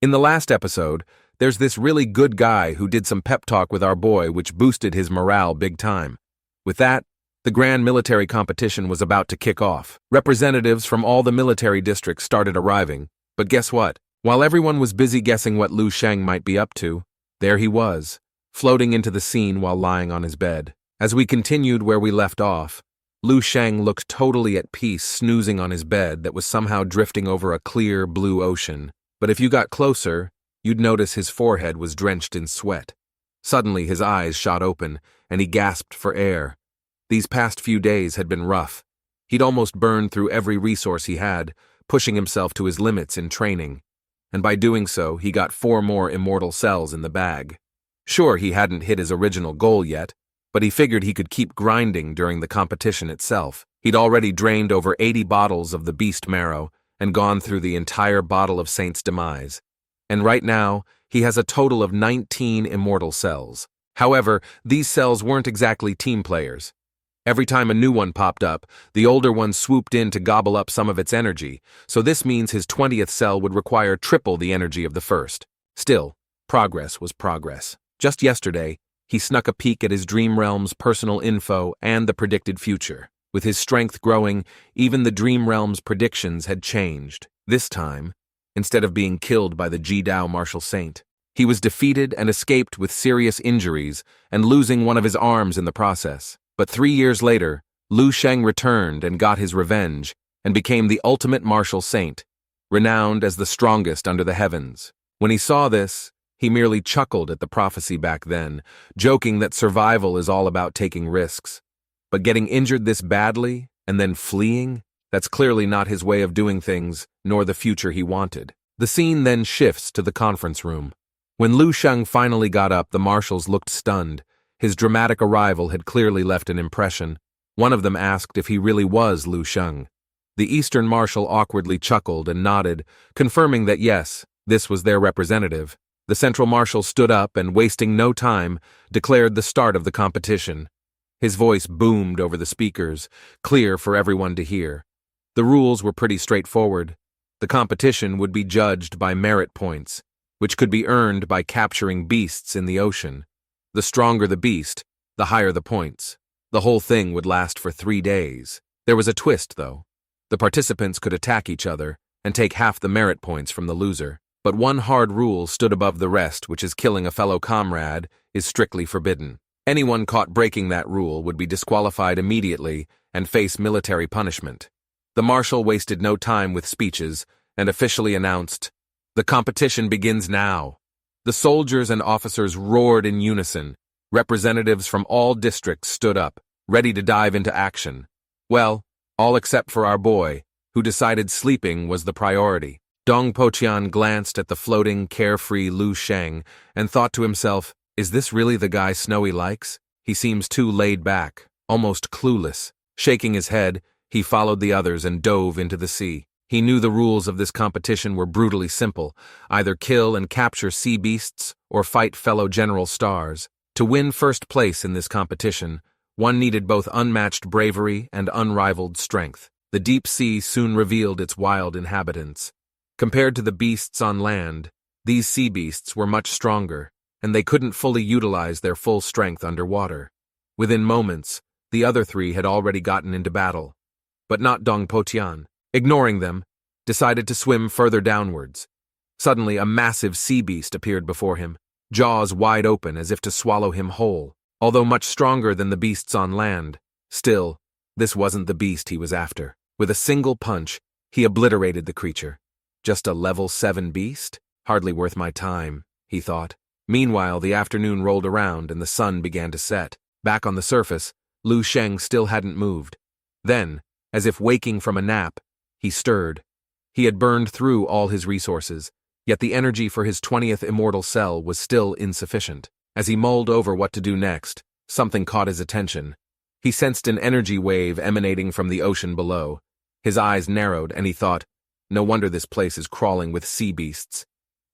In the last episode, there's this really good guy who did some pep talk with our boy which boosted his morale big time. With that, the grand military competition was about to kick off. Representatives from all the military districts started arriving, but guess what? While everyone was busy guessing what Lu Sheng might be up to, there he was, floating into the scene while lying on his bed. As we continued where we left off, Lu Sheng looked totally at peace snoozing on his bed that was somehow drifting over a clear blue ocean. But if you got closer, you'd notice his forehead was drenched in sweat. Suddenly his eyes shot open, and he gasped for air. These past few days had been rough. He'd almost burned through every resource he had, pushing himself to his limits in training. And by doing so, he got 4 more immortal cells in the bag. Sure, he hadn't hit his original goal yet, but he figured he could keep grinding during the competition itself. He'd already drained over 80 bottles of the beast marrow and gone through the entire bottle of Saint's Demise. And right now, he has a total of 19 immortal cells. However, these cells weren't exactly team players. Every time a new one popped up, the older one swooped in to gobble up some of its energy, so this means his 20th cell would require triple the energy of the first. Still, progress was progress. Just yesterday, he snuck a peek at his Dream Realm's personal info and the predicted future. With his strength growing, even the Dream Realm's predictions had changed. This time, instead of being killed by the Ji-Dao Martial Saint, he was defeated and escaped with serious injuries and losing one of his arms in the process. But 3 years later, Lu Sheng returned and got his revenge and became the ultimate martial saint, renowned as the strongest under the heavens. When he saw this, he merely chuckled at the prophecy back then, joking that survival is all about taking risks. But getting injured this badly and then fleeing, that's clearly not his way of doing things, nor the future he wanted. The scene then shifts to the conference room. When Lu Sheng finally got up, the marshals looked stunned. His dramatic arrival had clearly left an impression. One of them asked if he really was Lu Sheng. The Eastern Marshal awkwardly chuckled and nodded, confirming that yes, this was their representative. The Central Marshal stood up and, wasting no time, declared the start of the competition. His voice boomed over the speakers, clear for everyone to hear. The rules were pretty straightforward. The competition would be judged by merit points, which could be earned by capturing beasts in the ocean. The stronger the beast, the higher the points. The whole thing would last for 3 days. There was a twist, though. The participants could attack each other and take half the merit points from the loser. But one hard rule stood above the rest, which is killing a fellow comrade is strictly forbidden. Anyone caught breaking that rule would be disqualified immediately and face military punishment. The marshal wasted no time with speeches and officially announced, "The competition begins now." The soldiers and officers roared in unison. Representatives from all districts stood up, ready to dive into action. Well, all except for our boy, who decided sleeping was the priority. Dong Potian glanced at the floating, carefree Lu Sheng and thought to himself, is this really the guy Snowy likes? He seems too laid back, almost clueless. Shaking his head, he followed the others and dove into the sea. He knew the rules of this competition were brutally simple, either kill and capture sea beasts or fight fellow general stars. To win first place in this competition, one needed both unmatched bravery and unrivaled strength. The deep sea soon revealed its wild inhabitants. Compared to the beasts on land, these sea beasts were much stronger, and they couldn't fully utilize their full strength underwater. Within moments, the other 3 had already gotten into battle, but not Dong Potian. Ignoring them, decided to swim further downwards. Suddenly, a massive sea beast appeared before him, jaws wide open as if to swallow him whole. Although much stronger than the beasts on land, still, this wasn't the beast he was after. With a single punch, he obliterated the creature. Just a level 7 beast? Hardly worth my time, he thought. Meanwhile, the afternoon rolled around and the sun began to set. Back on the surface, Lu Sheng still hadn't moved. Then, as if waking from a nap, he stirred. He had burned through all his resources, yet the energy for his 20th immortal cell was still insufficient. As he mulled over what to do next, something caught his attention. He sensed an energy wave emanating from the ocean below. His eyes narrowed and he thought, no wonder this place is crawling with sea beasts.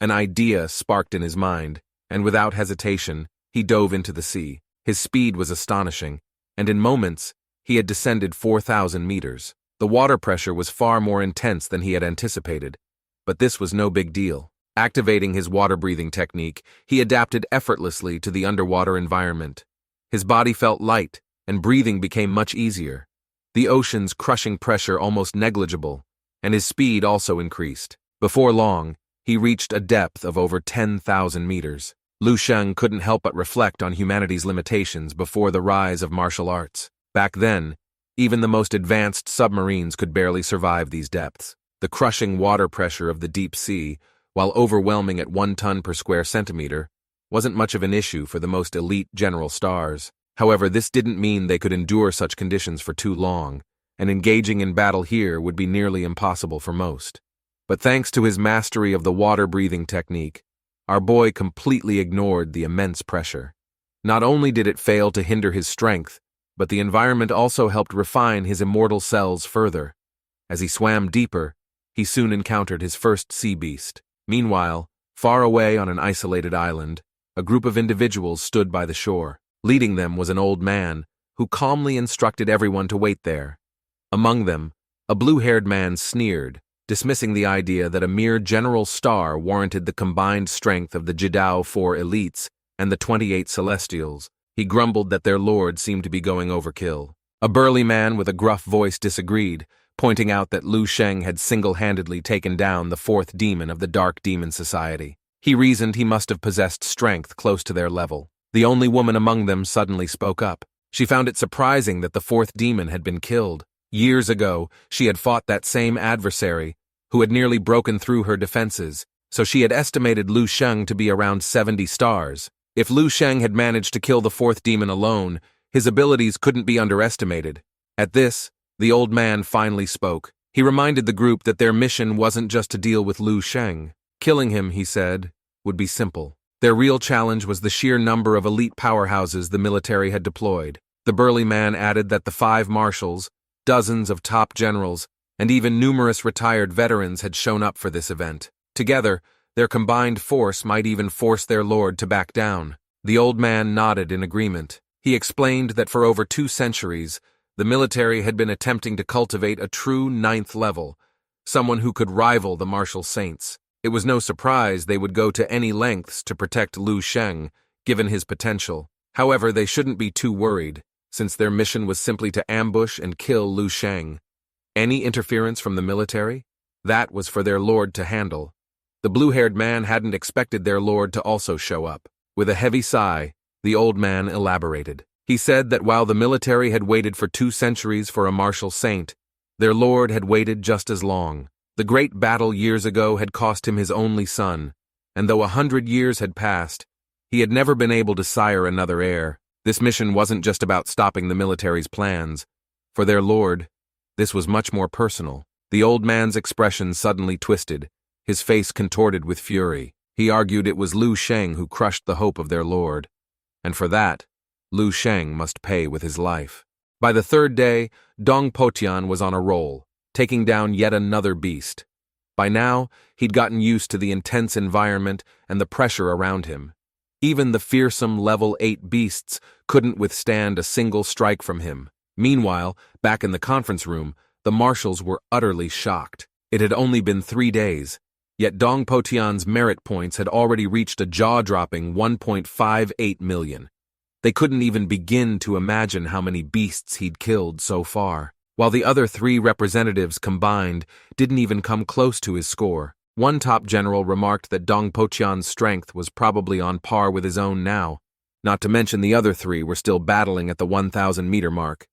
An idea sparked in his mind, and without hesitation, he dove into the sea. His speed was astonishing, and in moments, he had descended 4,000 meters. The water pressure was far more intense than he had anticipated, but this was no big deal. Activating his water-breathing technique, he adapted effortlessly to the underwater environment. His body felt light, and breathing became much easier. The ocean's crushing pressure almost negligible, and his speed also increased. Before long, he reached a depth of over 10,000 meters. Lu Sheng couldn't help but reflect on humanity's limitations before the rise of martial arts. Back then, even the most advanced submarines could barely survive these depths. The crushing water pressure of the deep sea, while overwhelming at 1 ton per square centimeter, wasn't much of an issue for the most elite general stars. However, this didn't mean they could endure such conditions for too long, and engaging in battle here would be nearly impossible for most. But thanks to his mastery of the water-breathing technique, our boy completely ignored the immense pressure. Not only did it fail to hinder his strength, but the environment also helped refine his immortal cells further. As he swam deeper, he soon encountered his first sea beast. Meanwhile, far away on an isolated island, a group of individuals stood by the shore. Leading them was an old man, who calmly instructed everyone to wait there. Among them, a blue-haired man sneered, dismissing the idea that a mere general star warranted the combined strength of the Jidao 4 elites and the 28 Celestials. He grumbled that their lord seemed to be going overkill. A burly man with a gruff voice disagreed, pointing out that Lu Sheng had single-handedly taken down the 4th demon of the Dark Demon Society. He reasoned he must have possessed strength close to their level. The only woman among them suddenly spoke up. She found it surprising that the 4th demon had been killed. Years ago, she had fought that same adversary, who had nearly broken through her defenses, so she had estimated Lu Sheng to be around 70 stars. If Lu Sheng had managed to kill the 4th demon alone, his abilities couldn't be underestimated. At this, the old man finally spoke. He reminded the group that their mission wasn't just to deal with Lu Sheng. Killing him, he said, would be simple. Their real challenge was the sheer number of elite powerhouses the military had deployed. The burly man added that the 5 marshals, dozens of top generals, and even numerous retired veterans had shown up for this event. Together, their combined force might even force their lord to back down. The old man nodded in agreement. He explained that for over 2 centuries, the military had been attempting to cultivate a true 9th level, someone who could rival the martial saints. It was no surprise they would go to any lengths to protect Lu Sheng, given his potential. However, they shouldn't be too worried, since their mission was simply to ambush and kill Lu Sheng. Any interference from the military? That was for their lord to handle. The blue-haired man hadn't expected their lord to also show up. With a heavy sigh, the old man elaborated. He said that while the military had waited for 2 centuries for a martial saint, their lord had waited just as long. The great battle years ago had cost him his only son, and though 100 years had passed, he had never been able to sire another heir. This mission wasn't just about stopping the military's plans. For their lord, this was much more personal. The old man's expression suddenly twisted, his face contorted with fury. He argued it was Lu Sheng who crushed the hope of their lord, and for that, Lu Sheng must pay with his life. By the 3rd day, Dong Potian was on a roll, taking down yet another beast. By now, he'd gotten used to the intense environment and the pressure around him. Even the fearsome level 8 beasts couldn't withstand a single strike from him. Meanwhile, back in the conference room, the marshals were utterly shocked. It had only been 3 days, yet Dong Potian's merit points had already reached a jaw-dropping 1.58 million. They couldn't even begin to imagine how many beasts he'd killed so far, while the other 3 representatives combined didn't even come close to his score. One top general remarked that Dong Potian's strength was probably on par with his own now, not to mention the other 3 were still battling at the 1,000-meter mark,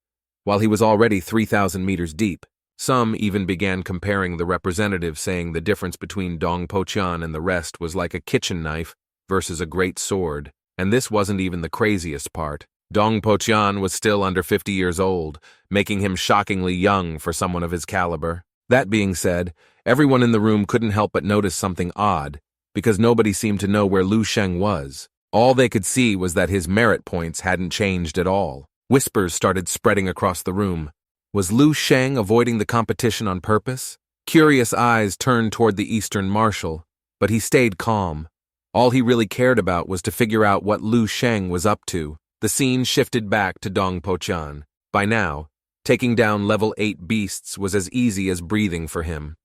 while he was already 3,000 meters deep. Some even began comparing the representatives, saying the difference between Dong Potian and the rest was like a kitchen knife versus a great sword. And this wasn't even the craziest part. Dong Potian was still under 50 years old, making him shockingly young for someone of his caliber. That being said, everyone in the room couldn't help but notice something odd, because nobody seemed to know where Lu Sheng was. All they could see was that his merit points hadn't changed at all. Whispers started spreading across the room. Was Lu Sheng avoiding the competition on purpose? Curious eyes turned toward the Eastern Marshal, but he stayed calm. All he really cared about was to figure out what Lu Sheng was up to. The scene shifted back to Dong Potian. By now, taking down level 8 beasts was as easy as breathing for him.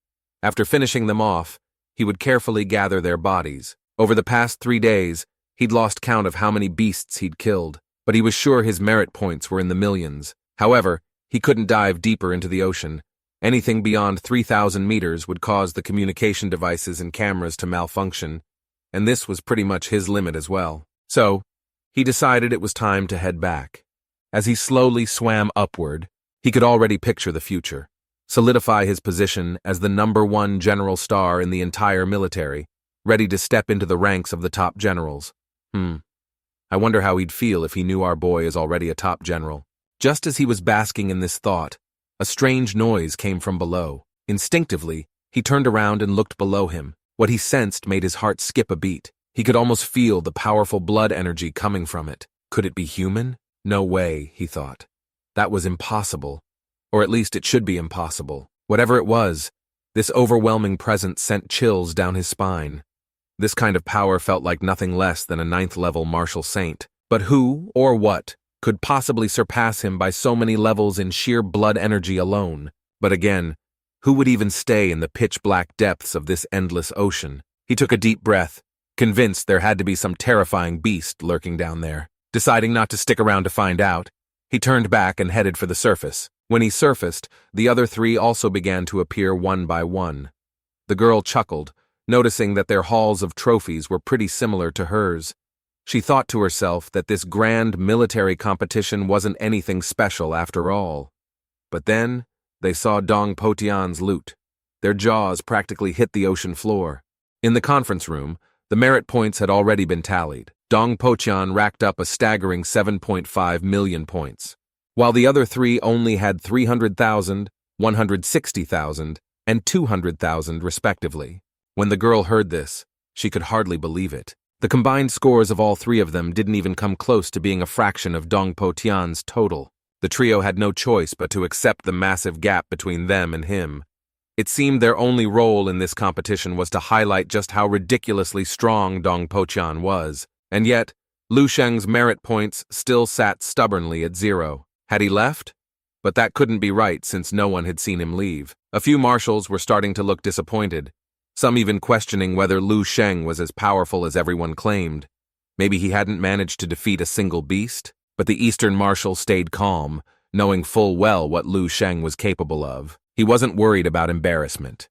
After finishing them off, He would carefully gather their bodies. Over the past 3 days, he'd lost count of how many beasts he'd killed, but he was sure his merit points were in the millions. However, he couldn't dive deeper into the ocean. Anything beyond 3,000 meters would cause the communication devices and cameras to malfunction, and this was pretty much his limit as well. So, he decided it was time to head back. As he slowly swam upward, he could already picture the future, solidify his position as the #1 general star in the entire military, ready to step into the ranks of the top generals. I wonder how he'd feel if he knew our boy is already a top general. Just as he was basking in this thought, a strange noise came from below. Instinctively, he turned around and looked below him. What he sensed made his heart skip a beat. He could almost feel the powerful blood energy coming from it. Could it be human? No way, he thought. That was impossible. Or at least it should be impossible. Whatever it was, this overwhelming presence sent chills down his spine. This kind of power felt like nothing less than a 9th-level martial saint. But who, or what, could possibly surpass him by so many levels in sheer blood energy alone? But again, who would even stay in the pitch-black depths of this endless ocean? He took a deep breath, convinced there had to be some terrifying beast lurking down there. Deciding not to stick around to find out, he turned back and headed for the surface. When he surfaced, the other 3 also began to appear one by one. The girl chuckled, noticing that their hauls of trophies were pretty similar to hers. She thought to herself that this grand military competition wasn't anything special after all. But then, they saw Dong Potian's loot. Their jaws practically hit the ocean floor. In the conference room, the merit points had already been tallied. Dong Potian racked up a staggering 7.5 million points, while the other 3 only had 300,000, 160,000, and 200,000 respectively. When the girl heard this, she could hardly believe it. The combined scores of all 3 of them didn't even come close to being a fraction of Dong Potian's total. The trio had no choice but to accept the massive gap between them and him. It seemed their only role in this competition was to highlight just how ridiculously strong Dong Potian was. And yet, Lu Sheng's merit points still sat stubbornly at 0. Had he left? But that couldn't be right since no one had seen him leave. A few marshals were starting to look disappointed, some even questioning whether Lu Sheng was as powerful as everyone claimed. Maybe he hadn't managed to defeat a single beast? But the Eastern Marshal stayed calm, knowing full well what Lu Sheng was capable of. He wasn't worried about embarrassment.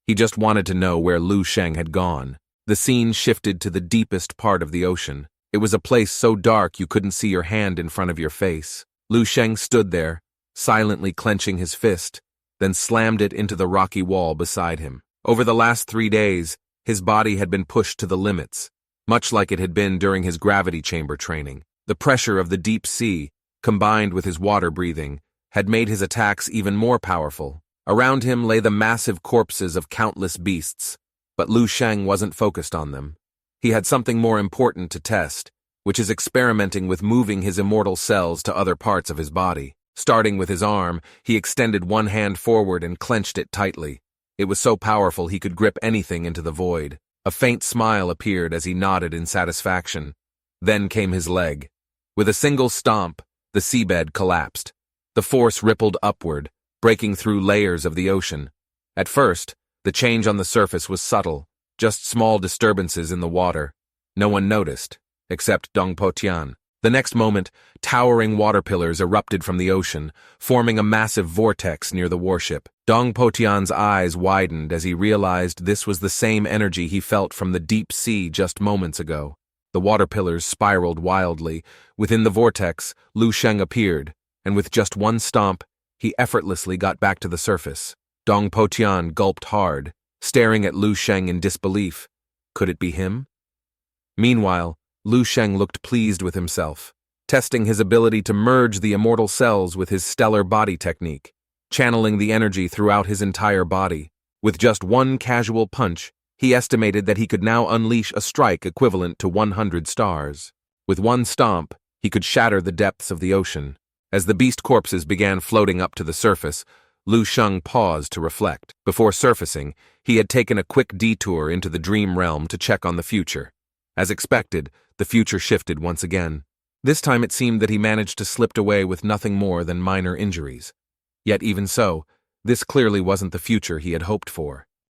He just wanted to know where Lu Sheng had gone. The scene shifted to the deepest part of the ocean. It was a place so dark you couldn't see your hand in front of your face. Lu Sheng stood there, silently clenching his fist, then slammed it into the rocky wall beside him. Over the last 3 days, his body had been pushed to the limits, much like it had been during his gravity chamber training. The pressure of the deep sea, combined with his water breathing, had made his attacks even more powerful. Around him lay the massive corpses of countless beasts, but Lu Sheng wasn't focused on them. He had something more important to test, which is experimenting with moving his immortal cells to other parts of his body. Starting with his arm, he extended one hand forward and clenched it tightly. It was so powerful he could grip anything into the void. A faint smile appeared as he nodded in satisfaction. Then came his leg. With a single stomp, the seabed collapsed. The force rippled upward, breaking through layers of the ocean. At first, the change on the surface was subtle, just small disturbances in the water. No one noticed, except Dong Potian. The next moment, towering water pillars erupted from the ocean, forming a massive vortex near the warship. Dong Potian's eyes widened as he realized this was the same energy he felt from the deep sea just moments ago. The water pillars spiraled wildly. Within the vortex, Lu Sheng appeared, and with just one stomp, he effortlessly got back to the surface. Dong Potian gulped hard, staring at Lu Sheng in disbelief. Could it be him? Meanwhile, Lu Sheng looked pleased with himself, testing his ability to merge the immortal cells with his stellar body technique, channeling the energy throughout his entire body. With just one casual punch, he estimated that he could now unleash a strike equivalent to 100 stars. With one stomp, he could shatter the depths of the ocean. As the beast corpses began floating up to the surface, Lu Sheng paused to reflect. Before surfacing, he had taken a quick detour into the dream realm to check on the future. As expected, the future shifted once again. This time it seemed that he managed to slip away with nothing more than minor injuries. Yet even so, this clearly wasn't the future he had hoped for.